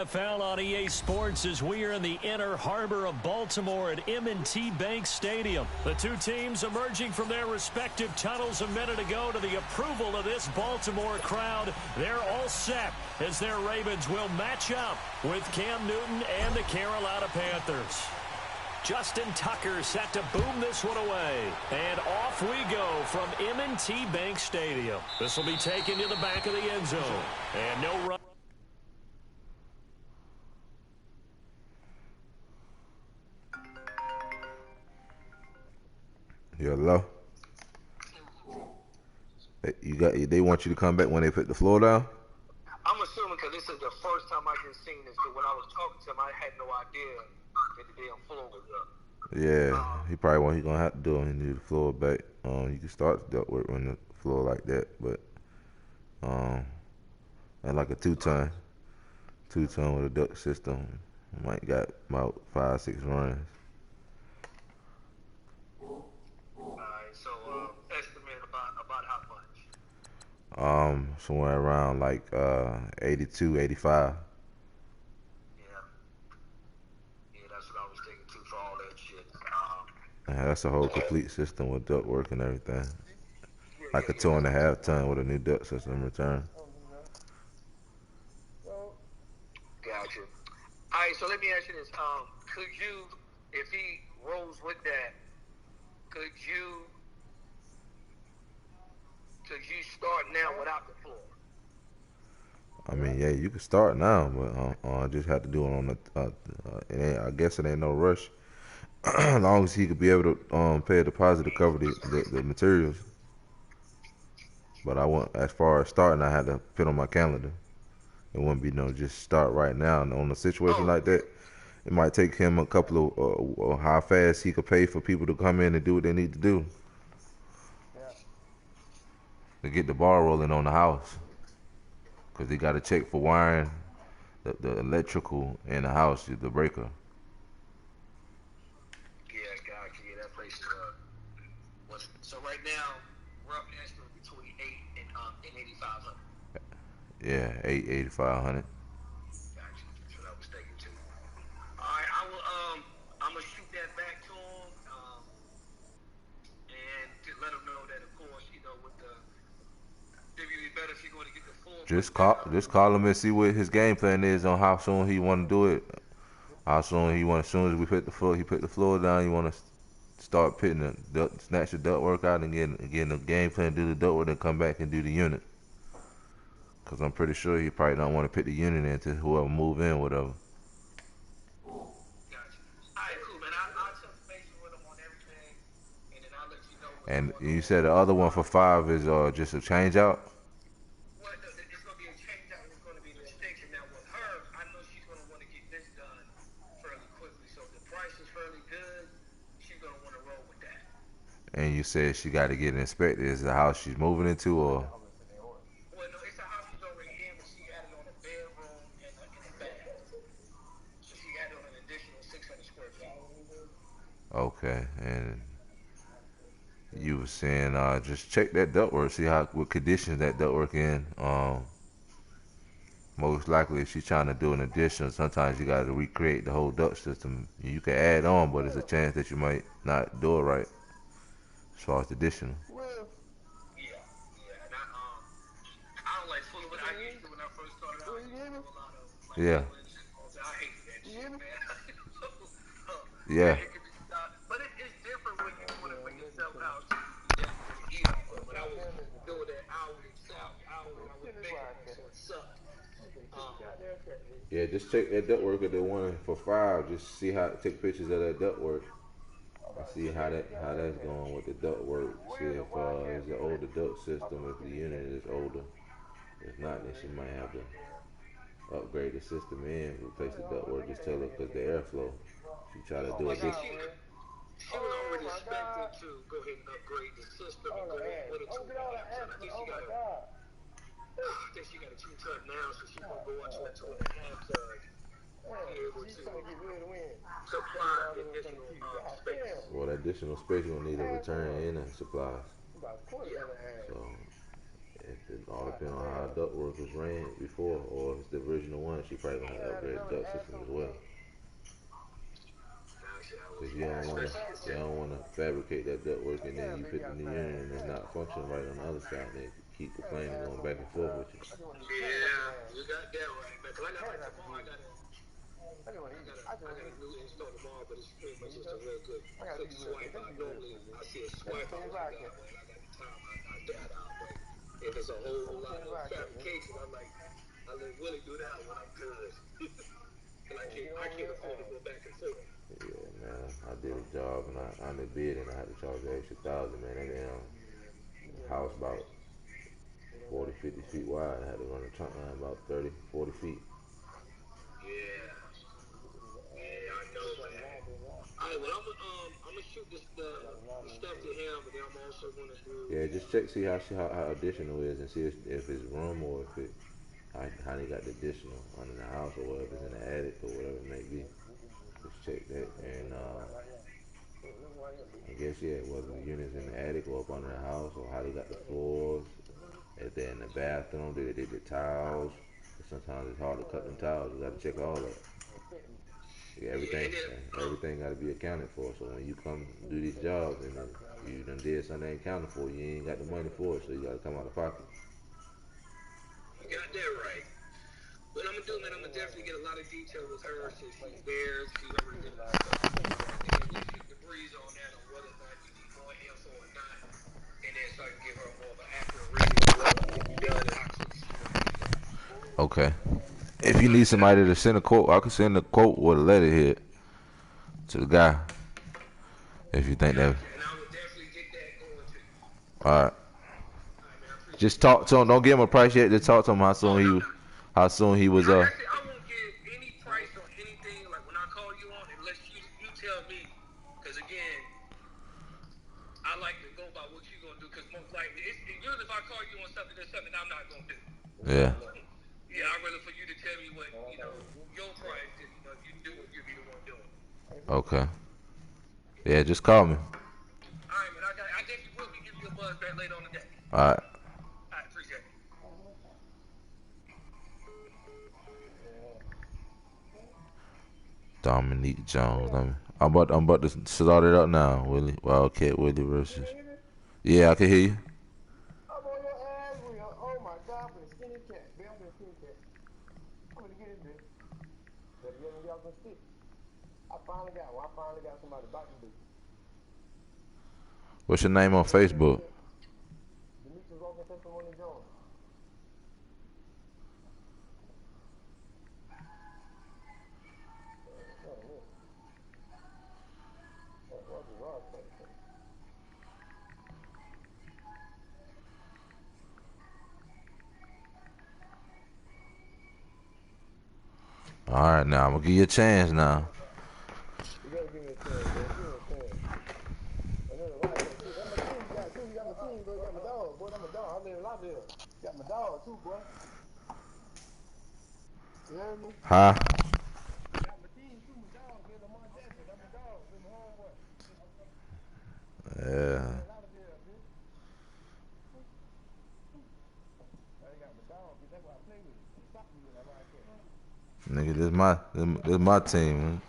NFL on EA Sports as we are in the inner harbor of Baltimore at M&T Bank Stadium. The two teams emerging from their respective tunnels a minute ago to the approval of this Baltimore crowd. They're all set as their Ravens will match up with Cam Newton and the Carolina Panthers. Justin Tucker set to boom this one away. And off we go from M&T Bank Stadium. This will be taken to the back of the end zone. And no run. Hello. They want you to come back when they put the floor down? I'm assuming because this is the first time I just seen this. Because when I was talking to him, I had no idea that the damn floor was up. Yeah, he probably what he gonna have to do. He need the floor back. You can start the ductwork on the floor like that, but and like a two-ton with a duct system, might got about 5-6 runs. Somewhere around like 82, 85. Yeah, that's what I was thinking too for all that shit. That's a whole complete system with duct work and everything. Like a 2.5 ton with a new duct system in return. Gotcha. All right, so let me ask you this. Could you, if he rolls with that, could you start now without the floor? I mean, yeah, you can start now, but I just have to do it on the. I guess it ain't no rush. As long as he could be able to pay a deposit to cover the materials. But I want, as far as starting, I had to put on my calendar. It wouldn't be no just start right now. And on a situation like that, it might take him a couple of how fast he could pay for people to come in and do what they need to do. To get the ball rolling on the house. Because they got to check for wiring, the electrical in the house, the breaker. Yeah, gotcha. Yeah, that place is so right now, rough estimate between 8 and 8,500. Yeah, 8,500. Gotcha. That's what I was thinking too. All right, I'm gonna shoot that back to him, and to let him know that, of course, with the. It'd be better if you're going to get the full. Just call him and see what his game plan is on how soon he want to do it. How soon he want. As soon as we put the floor down, you want to start putting snatch the duct work out and getting the game plan, do the duct work, then come back and do the unit. Cause I'm pretty sure he probably don't want to put the unit in to whoever move in, whatever. Gotcha. All right, cool, man. I'll touch base with him on everything, and then I'll let you know. And you said the other one for 5 is just a change out. Well, it's gonna be a change out. It's gonna be an extension. Now with her, I know she's gonna want to get this done fairly quickly. So if the price is fairly good, she's gonna want to roll with that. And you said she got to get it inspected. Is the house she's moving into, or? Well, no, it's a house she's already in, but she added on a bedroom and a bath. So she added on an additional 600 square feet. Okay, and you were saying just check that ductwork, see what conditions that ductwork in. Most likely, if she's trying to do an addition, sometimes you got to recreate the whole duct system. You can add on, but there's a chance that you might not do it right as far as additional. Yeah, and I don't like fooling with it. I used to when I first started out. I used to do a lot of Yeah. I hated that shit, man. Yeah. But it's different when you want it for yourself out. You definitely eat off of it. When I was doing that hourly, I was making it, so it sucked. Yeah, just check that ductwork at the one for 5. Just see take pictures of that ductwork. And see how that's going with the ductwork. See if it's an older duct system, if the unit is older. If not, then she might have to upgrade the system and replace the ductwork. Just tell her because the airflow. She try to do it. She was already expecting to go ahead and upgrade the system and go ahead with a 2.5 ton. I think she got a 2-ton now, so she's gonna go up to a 2.5 ton. Be able to supply the additional space. Well, the additional space will need a return and a supplies. Yeah. So if all depends on how ductwork was ran before, or if it's the original one, she probably gonna have to upgrade the duct system as well. Cause you don't wanna fabricate that ductwork and then you put the new unit and it's not functioning right on the other side. And they keep complaining, going back and forth with you. Yeah, you got that right, man. Cause I got like tomorrow, I got a new install tomorrow, but it's pretty much just a real good quick swipe out. Normally, I see a swipe out, but I got the time, I dab out. But if it's a whole lot of fabrication, I let Willie do that when I'm good. Cause I can't afford to go back and forth. Yeah, man. I did a job and I did bid and I had to charge the extra $1,000, man. That damn house about 40, 50 feet wide. I had to run a trunk line about 30, 40 feet. Yeah. Yeah, I know, man. All right, well, I'm gonna shoot the stuff to him, but then I'm also gonna do. Yeah, just check, see how additional is, and see if it's room or if it how they got the additional under the house or whatever it's in the attic or whatever it may be. Just check that, and I guess whether the unit's in the attic or up under the house or how they got the floors. If they're in the bathroom, do they did the tiles? Sometimes it's hard to cut them tiles. You got to check all that. Yeah, everything got to be accounted for. So when you come do these jobs and then you done did something ain't accounted for, you ain't got the money for it, so you got to come out of pocket. You got that right. What I'm gonna do, man, I'm gonna definitely get a lot of detail with her since she's there. She's already did a lot of stuff. And then we shoot the breeze on that on whether or not you need more info or not. And then so I can give her more of an accurate reading of what can be done and how quick she's gonna do. Okay. If you need somebody to send a quote, I can send a quote with a letterhead to the guy. If you think that. And I will definitely get that going to you. All right. Just talk to him. Don't give him a price yet. Just talk to him how soon he was. I won't give any price on anything like when I call you on unless you tell me. Because again, I like to go by what you're gonna do. Because most likely, usually if I call you on something, there's something I'm not gonna do. Yeah. Yeah, I'd rather for you to tell me what your price is. If you do it, you'll be the one doing it. Okay. Yeah, just call me. All right, man. I definitely will be giving you a buzz back later on the day. All right. Appreciate it. Dominique Jones. I'm about to start it up now, Willie. WildCatWillie versus. Yeah, I can hear you. I'm on your ass wheel. Oh my God, for the skinny cat. I'm for the skinny cat. I'm gonna get this bitch. Better get me y'all some sticks. I finally got one. I finally got somebody about to do. What's your name on Facebook? Demetrius Walker Testimony Jones. All right, now I'm gonna give you a chance now. You gotta give me a chance, bro. Give me a chance. And then the right thing, too. That's my team. You got my team, bro. You got my dog, boy. That's my dog. I live in Lafayette. You got my dog, too, boy. You hear me? Huh? You got my team, too. My dog, man. Lamar Jackson. That's my dog. That's my homeboy. Yeah. Nigga, this my team, man.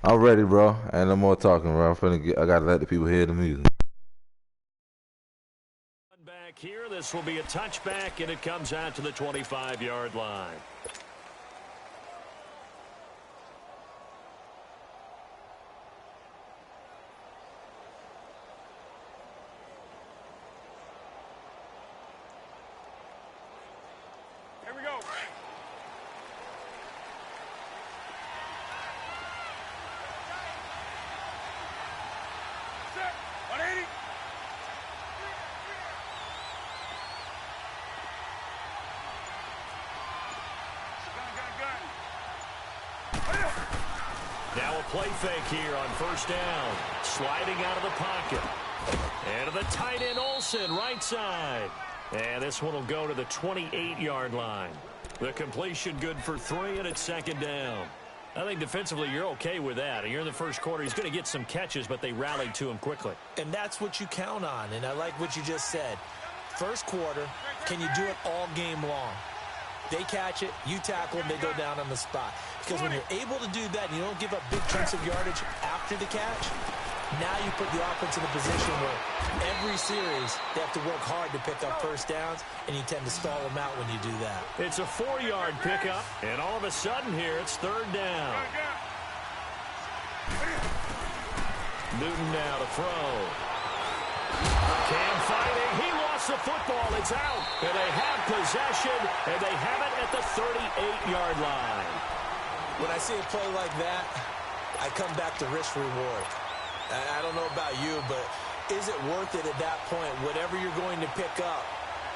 I'm ready, bro. Ain't no more talking, bro. I gotta let the people hear the music. Back here, this will be a touchback, and it comes out to the 25-yard line. Here we go. Set. 180. Now a play fake here on first down. Sliding out of the pocket. And to the tight end, Olsen, right side. And this one will go to the 28-yard line. The completion good for 3, and it's second down. I think defensively you're okay with that. You're in the first quarter. He's going to get some catches, but they rallied to him quickly. And that's what you count on, and I like what you just said. First quarter, can you do it all game long? They catch it, you tackle them, they go down on the spot. Because when you're able to do that and you don't give up big chunks of yardage after the catch, now you put the offense in a position where every series they have to work hard to pick up first downs, and you tend to stall them out when you do that. It's a 4-yard pickup, and all of a sudden here it's third down. Newton now to throw. Cam fighting. He lost the football. It's out. And they have possession, and they have it at the 38-yard line. When I see a play like that, I come back to risk-reward. I don't know about you, but is it worth it at that point, whatever you're going to pick up,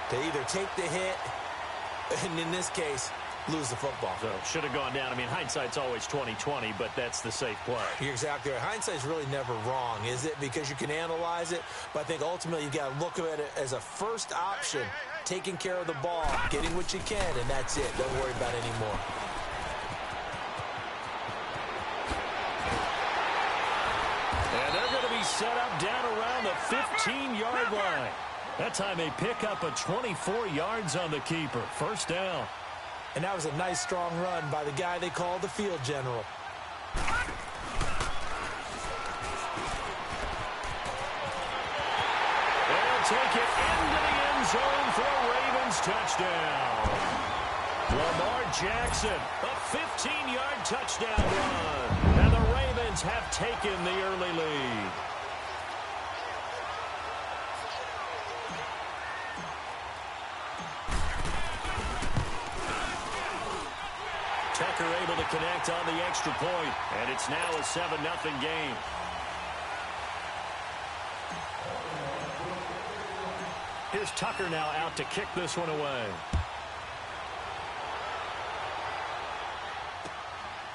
to either take the hit, and in this case, lose the football? So should have gone down. I mean, hindsight's always 20/20, but that's the safe play. You're exactly right. Hindsight's really never wrong, is it? Because you can analyze it, but I think ultimately you got to look at it as a first option, taking care of the ball, getting what you can, and that's it. Don't worry about it anymore. And they're going to be set up down around the 15-yard line. That time they pick up a 24 yards on the keeper. First down. And that was a nice, strong run by the guy they call the field general. They'll take it into the end zone for a Ravens touchdown. Lamar Jackson, a 15-yard touchdown run. And the Ravens have taken the early lead. Tucker able to connect on the extra point, and it's now a 7-0 game. Here's Tucker now out to kick this one away.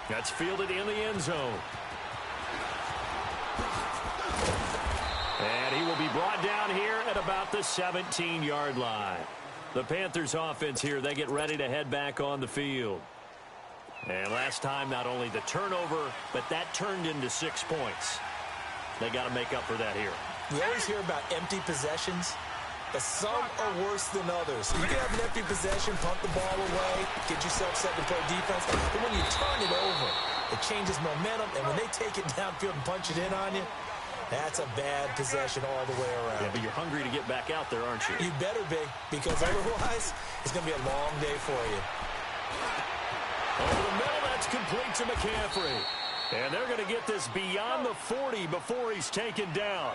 That's fielded in the end zone. And he will be brought down here at about the 17-yard line. The Panthers offense here, they get ready to head back on the field. And last time, not only the turnover, but that turned into 6 points. They got to make up for that here. We always hear about empty possessions, but some are worse than others. You can have an empty possession, pump the ball away, get yourself set to play defense, but when you turn it over, it changes momentum, and when they take it downfield and punch it in on you, that's a bad possession all the way around. Yeah, but you're hungry to get back out there, aren't you? You better be, because otherwise, it's going to be a long day for you. Over the middle, that's complete to McCaffrey. And they're going to get this beyond the 40 before he's taken down.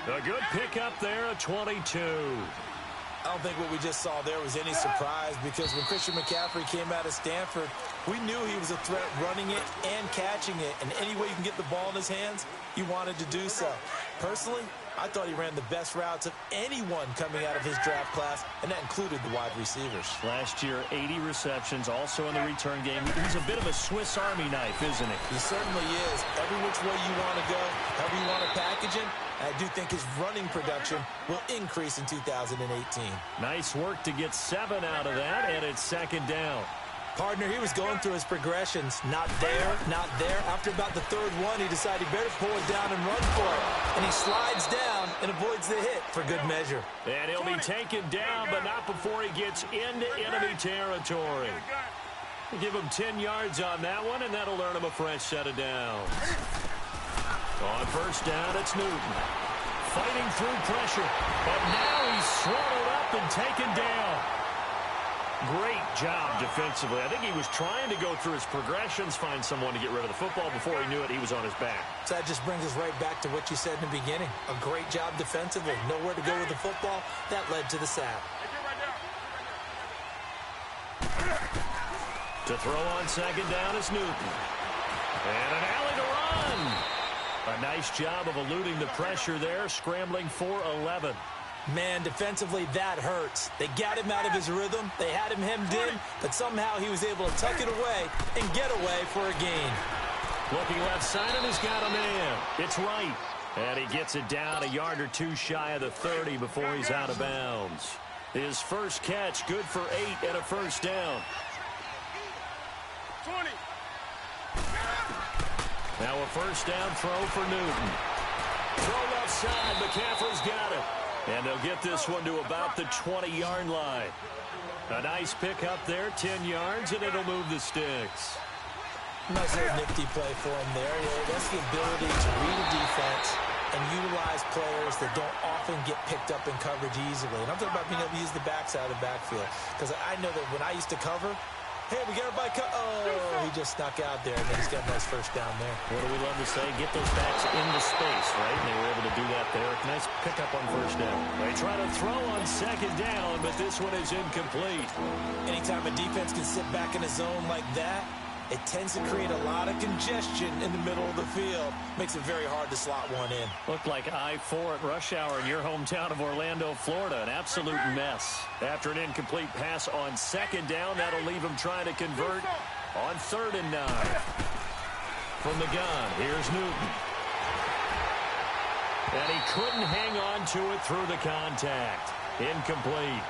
A good pickup there at 22. I don't think what we just saw there was any surprise, because when Christian McCaffrey came out of Stanford, we knew he was a threat running it and catching it. And any way you can get the ball in his hands, he wanted to do so. Personally, I thought he ran the best routes of anyone coming out of his draft class, and that included the wide receivers. Last year, 80 receptions, also in the return game. He's a bit of a Swiss Army knife, isn't he? He certainly is. Every which way you want to go, however you want to package him, I do think his running production will increase in 2018. Nice work to get 7 out of that, and it's second down. Partner, he was going through his progressions. Not there, not there. After about the third one, he decided he better pull it down and run for it. And he slides down and avoids the hit for good measure. And he'll be taken down, but not before he gets into enemy territory. Give him 10 yards on that one, and that'll earn him a fresh set of downs. On first down, it's Newton. Fighting through pressure, but now he's swallowed up and taken down. Great job defensively. I think he was trying to go through his progressions, find someone to get rid of the football. Before he knew it, he was on his back. So that just brings us right back to what you said in the beginning. A great job defensively. Nowhere to go with the football. That led to the sack. To throw on second down is Newton. And an alley to run. A nice job of eluding the pressure there, scrambling for 11. Man, defensively, that hurts. They got him out of his rhythm. They had him hemmed in, but somehow he was able to tuck it away and get away for a gain. Looking left side, and he's got a man. It's right. And he gets it down a yard or two shy of the 30 before he's out of bounds. His first catch, good for 8 and a first down. 20. Now a first down throw for Newton. Throw left side. McCaffrey's got it. And they'll get this one to about the 20-yard line. A nice pick up there, 10 yards, and it'll move the sticks. Nice little nifty play for him there. That's the ability to read a defense and utilize players that don't often get picked up in coverage easily. And I'm talking about being able to use the backside of the backfield. Because I know that when I used to cover, hey, we got everybody oh, he just snuck out there, and then he's got a nice first down there. What do we love to say? Get those backs into space, right? And they were able to do that there. Nice pickup on first down. They try to throw on second down, but this one is incomplete. Anytime a defense can sit back in a zone like that, it tends to create a lot of congestion in the middle of the field. Makes it very hard to slot one in. Looked like I-4 at rush hour in your hometown of Orlando, Florida. An absolute mess. After an incomplete pass on second down, that'll leave him trying to convert on 3rd and 9. From the gun, here's Newton. And he couldn't hang on to it through the contact. Incomplete.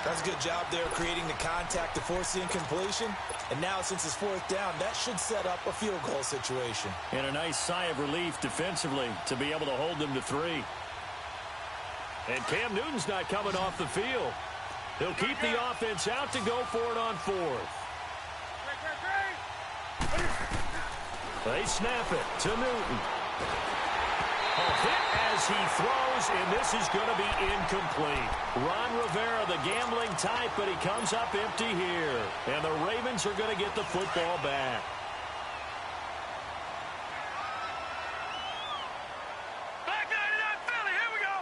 That's a good job there creating the contact to force the incompletion. And now, since it's 4th down, that should set up a field goal situation. And a nice sigh of relief defensively to be able to hold them to 3. And Cam Newton's not coming off the field. He'll keep the offense out to go for it on 4th. They snap it to Newton. A hit as he throws, and this is going to be incomplete. Ron Rivera, the gambling type, but he comes up empty here. And the Ravens are going to get the football back. Back 99 Philly, here we go.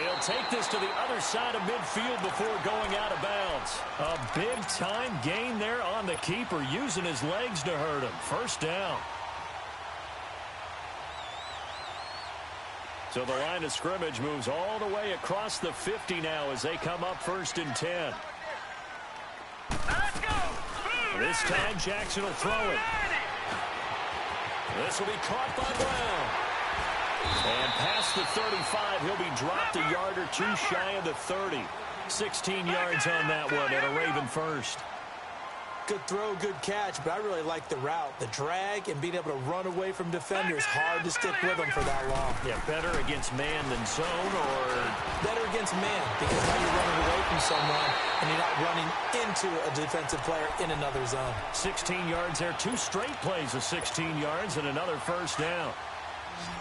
He'll take this to the other side of midfield before going out of bounds. A big-time gain there on the keeper, using his legs to hurt him. First down. So the line of scrimmage moves all the way across the 50 now as they come up 1st and 10. Let's go. This time Jackson will throw it. This will be caught by Brown. And past the 35, he'll be dropped a yard or two shy of the 30. 16 yards on that one and a Raven first. Good throw, good catch, but I really like the route. The drag and being able to run away from defenders, hard to stick with them for that long. Yeah, better against man than zone, or better against man, because now you're running away from someone and you're not running into a defensive player in another zone. 16 yards there, 2 straight plays of 16 yards and another first down.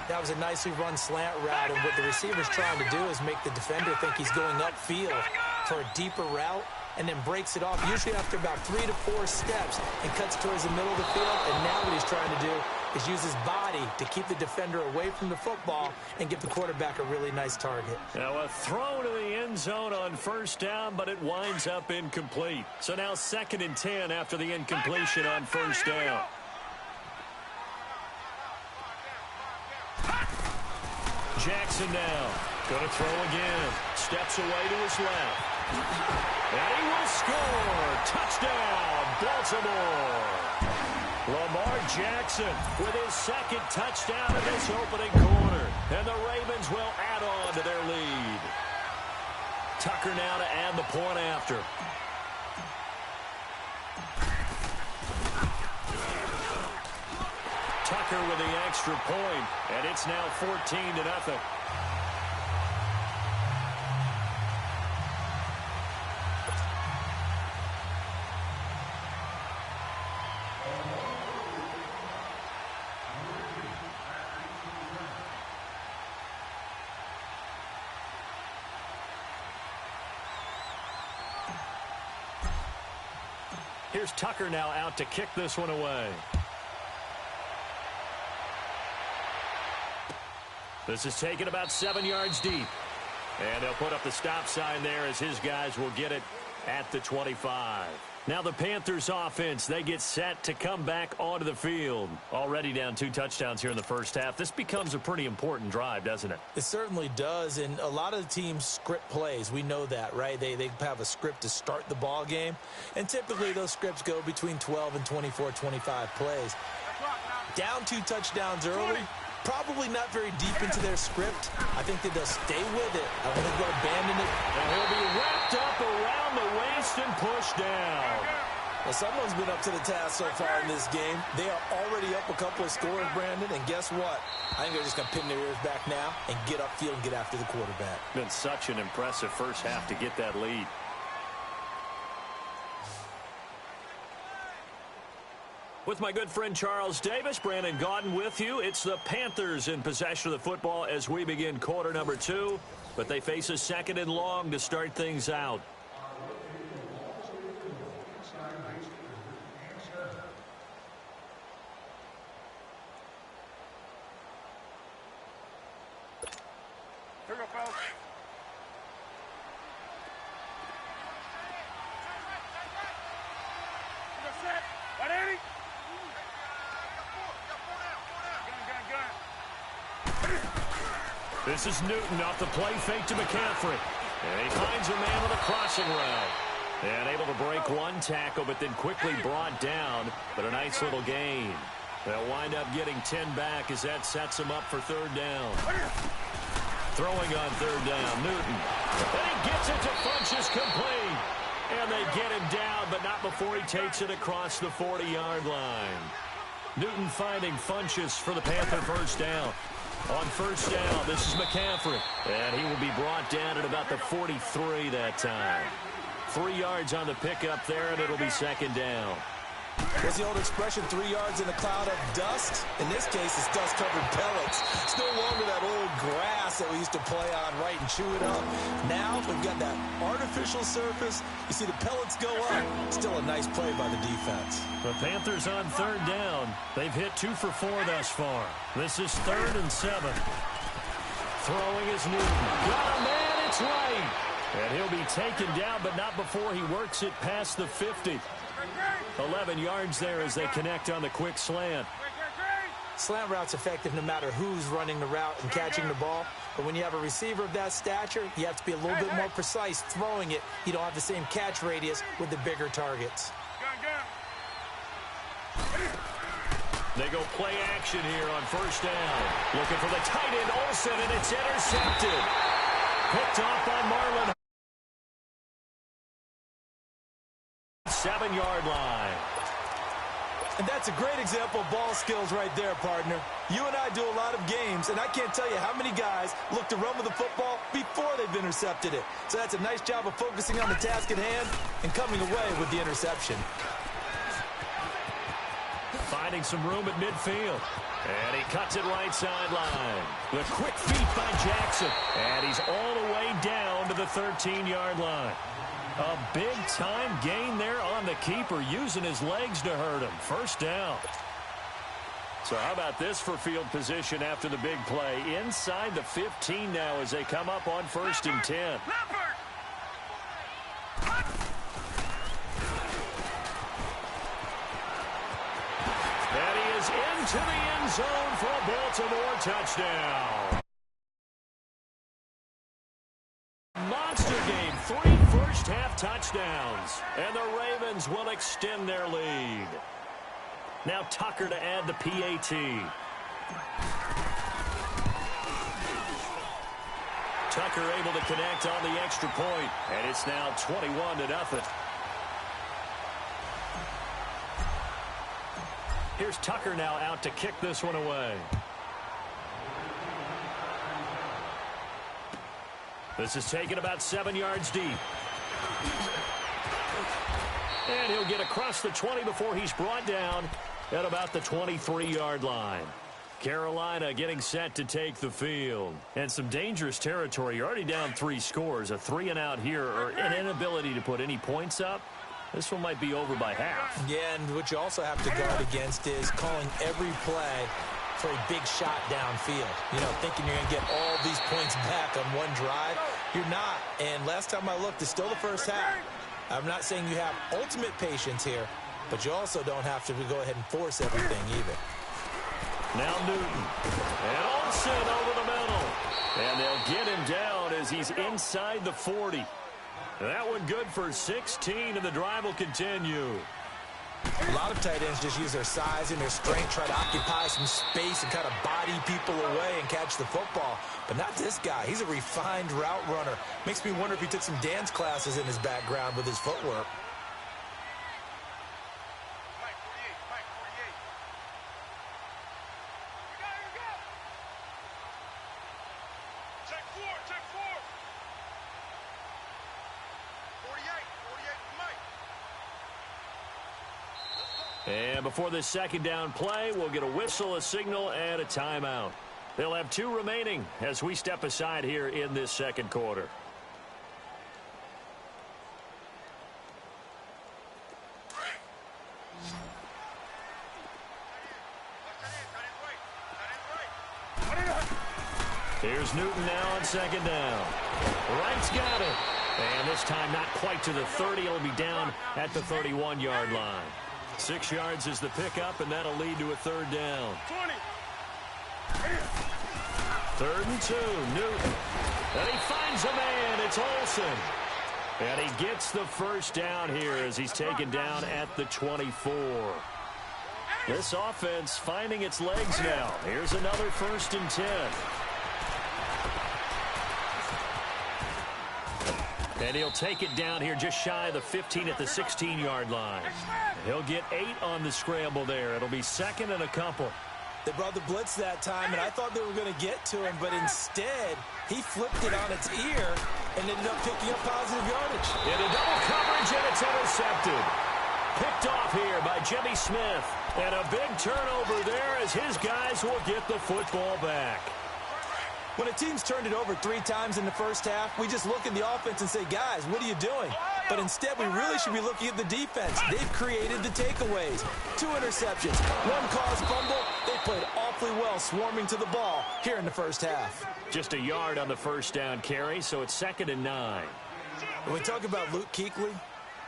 That was a nicely run slant route, and what the receiver's trying to do is make the defender think he's going upfield for a deeper route, and then breaks it off, usually after about 3 to 4 steps, and cuts towards the middle of the field. And now what he's trying to do is use his body to keep the defender away from the football and give the quarterback a really nice target. Now a throw to the end zone on first down, but it winds up incomplete. So now 2nd and 10 after the incompletion on first down. Jackson now. Going to throw again. Steps away to his left. And he will score. Touchdown, Baltimore. Lamar Jackson with his 2nd touchdown in this opening quarter. And the Ravens will add on to their lead. Tucker now to add the point after. Tucker with the extra point, and it's now 14-0. Here's Tucker now out to kick this one away. This is taken about 7 yards deep. And they'll put up the stop sign there as his guys will get it at the 25. Now the Panthers offense, they get set to come back onto the field. Already down 2 touchdowns here in the first half. This becomes a pretty important drive, doesn't it? It certainly does, and a lot of the teams script plays. We know that, right? They have a script to start the ball game, and typically those scripts go between 12 and 24, 25 plays. Down 2 touchdowns early, Probably not very deep into their script. I think that they'll stay with it. I don't think they'll abandon it. And he'll be wrapped up around the waist and pushed down. Well, someone's been up to the task so far in this game. They are already up a couple of scores, Brandon, and guess what? I think they're just going to pin their ears back now and get upfield and get after the quarterback. Been such an impressive first half to get that lead. With my good friend Charles Davis, Brandon Gaudin with you. It's the Panthers in possession of the football as we begin quarter number 2. But they face a second and long to start things out. Here we go, fellas. Right, Andy? This is Newton off the play fake to McCaffrey. And he finds a man with a crossing route. And able to break one tackle, but then quickly brought down. But a nice little gain. They'll wind up getting 10 back as that sets them up for third down. Throwing on third down, Newton. And he gets it to Funchess complete. And they get him down, but not before he takes it across the 40-yard line. Newton finding Funchess for the Panther first down. On first down, this is McCaffrey. And he will be brought down at about the 43 that time. 3 yards on the pickup there, and it'll be second down. What's the old expression, 3 yards in a cloud of dust? In this case, it's dust-covered pellets. It's no longer that old grass that we used to play on, right, and chew it up. Now we've got that artificial surface. You see the pellets go up. Still a nice play by the defense. The Panthers on third down. They've hit 2 for 4 thus far. This is 3rd and 7. Throwing is Newton. Got a man, it's right. And he'll be taken down, but not before he works it past the 50. 11 yards there as they connect on the quick slant. Slant route's effective no matter who's running the route and catching the ball. But when you have a receiver of that stature, you have to be a little bit more precise throwing it. You don't have the same catch radius with the bigger targets. They go play action here on first down. Looking for the tight end, Olsen, and it's intercepted. Picked off by Marlon. 7-yard line. And that's a great example of ball skills right there, partner. You and I do a lot of games, and I can't tell you how many guys look to run with the football before they've intercepted it. So that's a nice job of focusing on the task at hand and coming away with the interception. Finding some room at midfield. And he cuts it right sideline. The quick feet by Jackson. And he's all the way down to the 13-yard line. A big-time gain there on the keeper, using his legs to hurt him. First down. So how about this for field position after the big play? Inside the 15 now as they come up on 1st and 10. And he is into the end zone for a Baltimore touchdown. Monster game, 3 first-half touchdowns. And the Ravens will extend their lead. Now Tucker to add the PAT. Tucker able to connect on the extra point. And it's now 21-0. Here's Tucker now out to kick this one away. This is taken about 7 yards deep. And he'll get across the 20 before he's brought down at about the 23-yard line. Carolina getting set to take the field. And some dangerous territory. You're already down 3 scores. A 3-and-out here, or an inability to put any points up. This one might be over by half. Yeah, and what you also have to guard against is calling every play for a big shot downfield. You know, thinking you're going to get all these points back on one drive. You're not. And last time I looked, it's still the first half. I'm not saying you have ultimate patience here, but you also don't have to go ahead and force everything either. Now Newton. And Olsen over the middle. And they'll get him down as he's inside the 40. That one good for 16, and the drive will continue. A lot of tight ends just use their size and their strength, try to occupy some space and kind of body people away and catch the football. But not this guy. He's a refined route runner. Makes me wonder if he took some dance classes in his background with his footwork. And before this second down play, we'll get a whistle, a signal, and a timeout. They'll have 2 remaining as we step aside here in this second quarter. Here's Newton now on second down. Wright's got it. And this time not quite to the 30. It'll be down at the 31-yard line. 6 yards is the pickup, and that'll lead to a third down. 3rd and 2, Newton. And he finds a man. It's Olsen. And he gets the first down here as he's taken down at the 24. This offense finding its legs now. Here's another 1st and 10. And he'll take it down here just shy of the 15 at the 16-yard line. He'll get 8 on the scramble there. It'll be 2nd and a couple. They brought the blitz that time, and I thought they were going to get to him, but instead, he flipped it on its ear and ended up picking up positive yardage. Into double coverage, and it's intercepted. Picked off here by Jimmy Smith. And a big turnover there as his guys will get the football back. When a team's turned it over 3 times in the first half, we just look at the offense and say, guys, what are you doing? But instead, we really should be looking at the defense. They've created the takeaways. 2 interceptions, 1 caused fumble. They played awfully well swarming to the ball here in the first half. Just a yard on the first down carry, so it's 2nd and 9. When we talk about Luke Kuechly,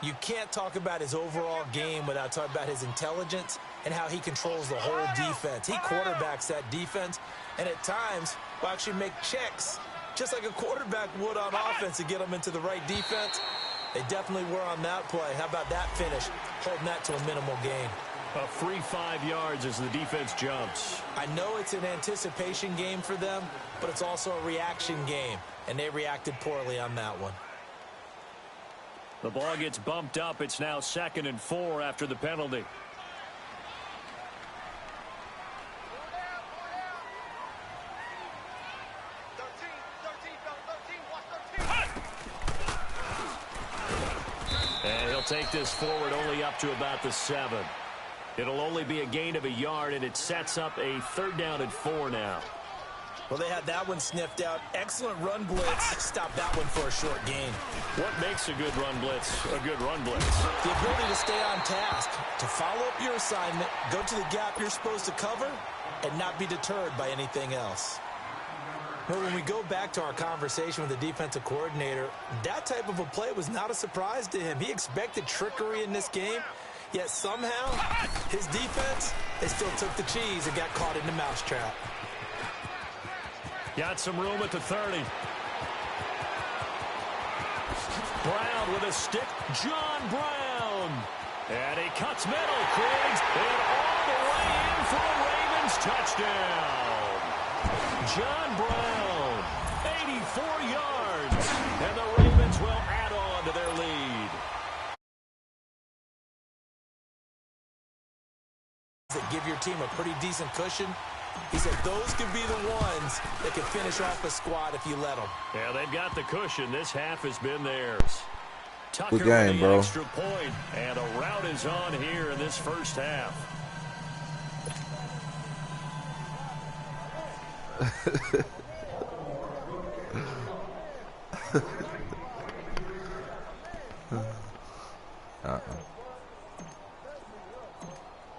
you can't talk about his overall game without talking about his intelligence and how he controls the whole defense. He quarterbacks that defense, and at times will actually make checks, just like a quarterback would on offense to get them into the right defense. They definitely were on that play. How about that finish, holding that to a minimal gain? A free 5 yards as the defense jumps. I know it's an anticipation game for them, but it's also a reaction game, and they reacted poorly on that one. The ball gets bumped up. It's now 2nd and 4 after the penalty. And he'll take this forward only up to about the 7. It'll only be a gain of a yard, and it sets up a 3rd down and 4 now. Well, they had that one sniffed out. Excellent run blitz. Stop that one for a short gain. What makes a good run blitz a good run blitz? The ability to stay on task, to follow up your assignment, go to the gap you're supposed to cover, and not be deterred by anything else. Well, when we go back to our conversation with the defensive coordinator, that type of a play was not a surprise to him. He expected trickery in this game, yet somehow his defense, they still took the cheese and got caught in the mousetrap. Got some room at the 30. Brown with a stick. John Brown. And he cuts middle. Creates it all the way in for a Ravens touchdown. John Brown, 84 yards. And the Ravens will add on to their lead. That give your team a pretty decent cushion. He said those could be the ones that could finish off a squad if you let them. Yeah, they've got the cushion. This half has been theirs. Tucker Good game, with the bro. extra point, and a rout is on here in this first half.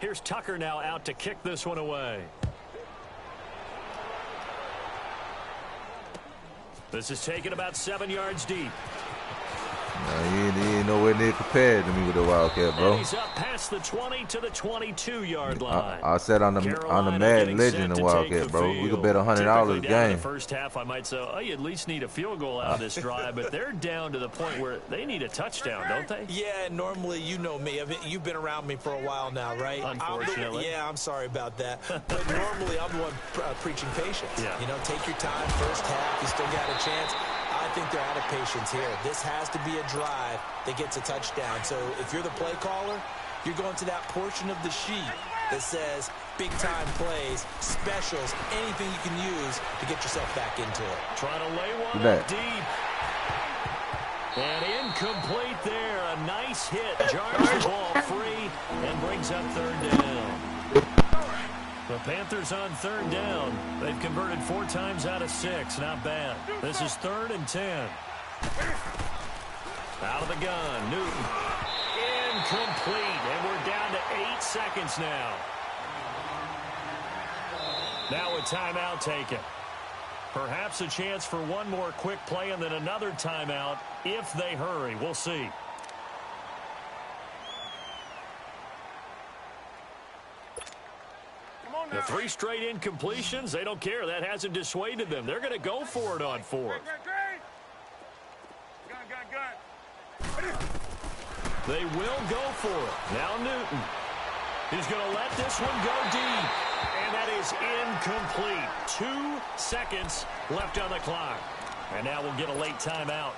Here's Tucker now out to kick this one away. This is taken about 7 yards deep. You ain't nowhere near compared to me with the Wildcat, bro. And he's up past the 20 to the 22-yard line. I said on the Madden Legend in Wildcat, bro. We could bet $100 a game. In the first half, I might say, oh, you at least need a field goal out of this drive, but they're down to the point where they need a touchdown, don't they? Yeah, normally, you know me. I mean, you've been around me for a while now, right? Unfortunately. I'm sorry about that. But normally, I'm the one preaching patience. Yeah. You know, take your time. First half, you still got a chance. I think they're out of patience here. This has to be a drive that gets a touchdown. So if you're the play caller, you're going to that portion of the sheet that says big-time plays, specials, anything you can use to get yourself back into it. Trying to lay one up deep. And incomplete there. A nice hit. Jars the ball free and brings up third down. The Panthers on third down. They've converted 4 times out of 6. Not bad. This is 3rd and 10. Out of the gun. Newton. Incomplete. And we're down to 8 seconds now. Now a timeout taken. Perhaps a chance for one more quick play and then another timeout if they hurry. We'll see. The 3 straight incompletions, they don't care. That hasn't dissuaded them. They're going to go for it on 4th. They will go for it. Now Newton. He's going to let this one go deep. And that is incomplete. 2 seconds left on the clock. And now we'll get a late timeout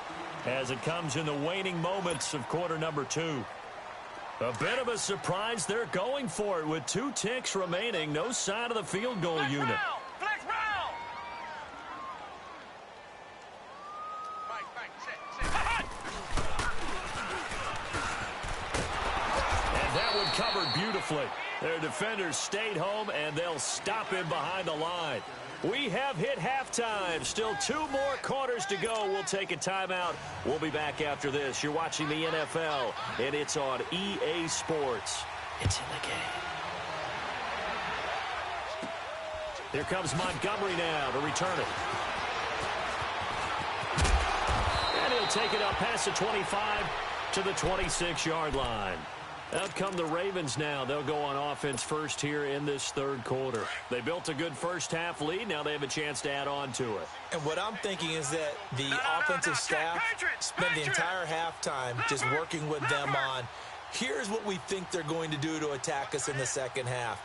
as it comes in the waning moments of quarter number 2. A bit of a surprise. They're going for it with 2 ticks remaining. No sign of the field goal unit. Flex round. And that one covered beautifully. Their defenders stayed home, and they'll stop him behind the line. We have hit halftime. Still 2 more quarters to go. We'll take a timeout. We'll be back after this. You're watching the NFL, and it's on EA Sports. It's in the game. Here comes Montgomery now to return it. And he'll take it up past the 25 to the 26-yard line. Out come the Ravens now. They'll go on offense first here in this 3rd quarter. They built a good first-half lead. Now they have a chance to add on to it. And what I'm thinking is that the offensive staff spent the entire halftime just working with them on, here's what we think they're going to do to attack us in the second half.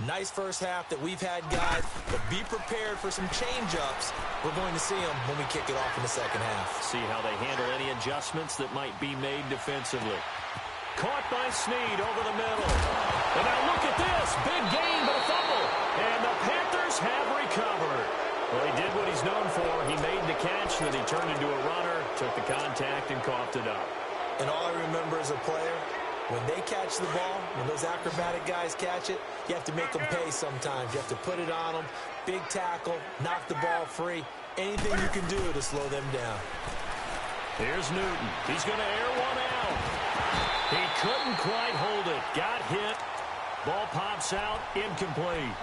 Nice first half that we've had, guys, but be prepared for some change-ups. We're going to see them when we kick it off in the second half. See how they handle any adjustments that might be made defensively. Caught by Snead over the middle. And now look at this. Big gain, but a fumble. And the Panthers have recovered. Well, he did what he's known for. He made the catch, then he turned into a runner, took the contact, and coughed it up. And all I remember as a player, when they catch the ball, when those acrobatic guys catch it, you have to make them pay sometimes. You have to put it on them. Big tackle, knock the ball free. Anything you can do to slow them down. Here's Newton. He's going to air one out. He couldn't quite hold it. Got hit. Ball pops out. Incomplete.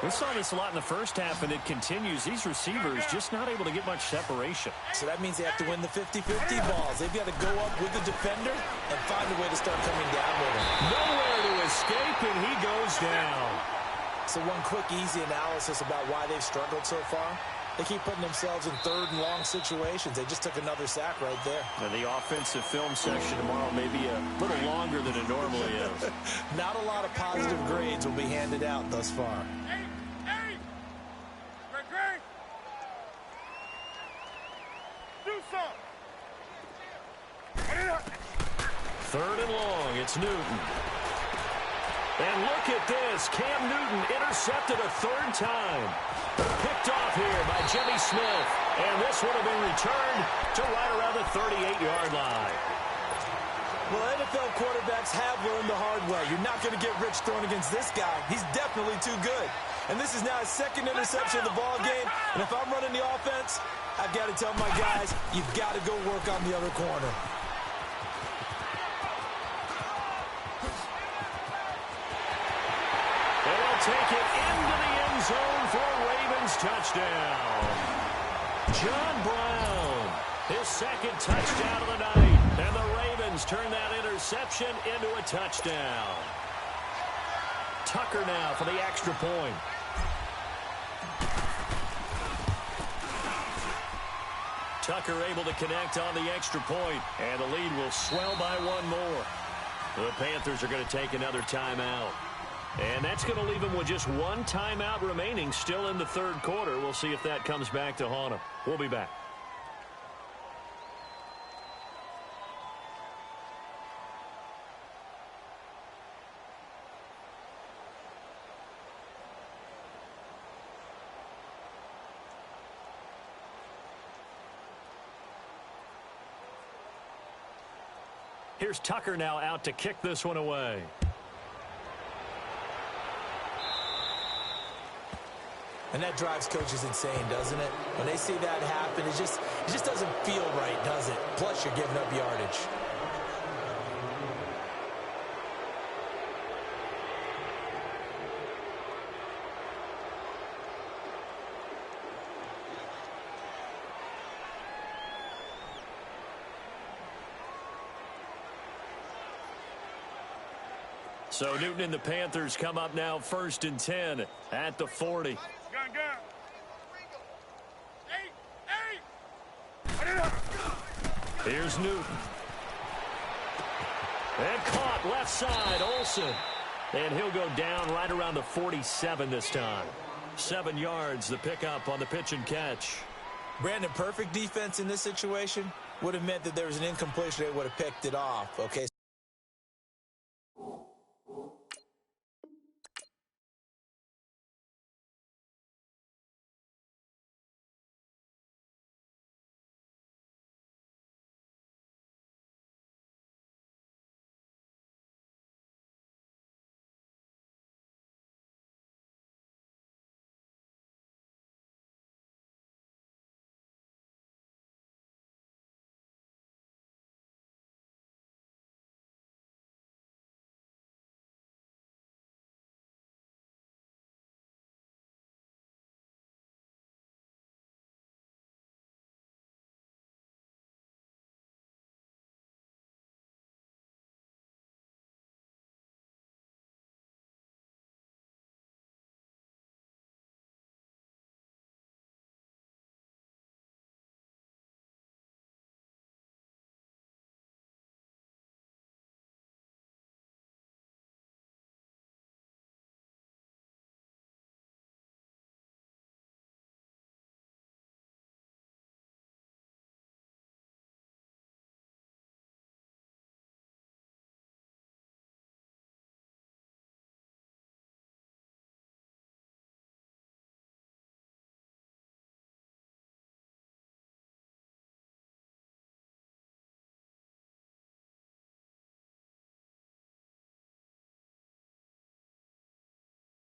We saw this a lot in the first half, and it continues. These receivers just not able to get much separation. So that means they have to win the 50-50 balls. They've got to go up with the defender and find a way to start coming down with him. Nowhere to escape, and he goes down. So one quick, easy analysis about why they've struggled so far. They keep putting themselves in 3rd and long situations. They just took another sack right there. And the offensive film section tomorrow may be a little longer than it normally is. Not a lot of positive grades will be handed out thus far. Do something. 3rd and long. It's Newton. And look at this. Cam Newton intercepted a 3rd time. Picked off here by Jimmy Smith. And this would have been returned to right around the 38-yard line. Well, NFL quarterbacks have learned the hard way. You're not going to get rich throwing against this guy. He's definitely too good. And this is now his 2nd interception of the ball game. And if I'm running the offense, I've got to tell my guys, you've got to go work on the other corner. Take it into the end zone for a Ravens touchdown. John Brown. His second touchdown of the night. And the Ravens turn that interception into a touchdown. Tucker now for the extra point. Tucker able to connect on the extra point, and the lead will swell by one more. The Panthers are going to take another timeout. And that's going to leave them with just one timeout remaining still in the third quarter. We'll see if that comes back to haunt them. We'll be back. Here's Tucker now out to kick this one away. And that drives coaches insane, doesn't it? When they see that happen, it just doesn't feel right, does it? Plus, you're giving up yardage. So Newton and the Panthers come up now 1st and 10 at the 40. Here's Newton. And caught left side, Olsen. And he'll go down right around the 47 this time. 7 yards, the pickup on the pitch and catch. Brandon, perfect defense in this situation would have meant that there was an incompletion. They would have picked it off. Okay,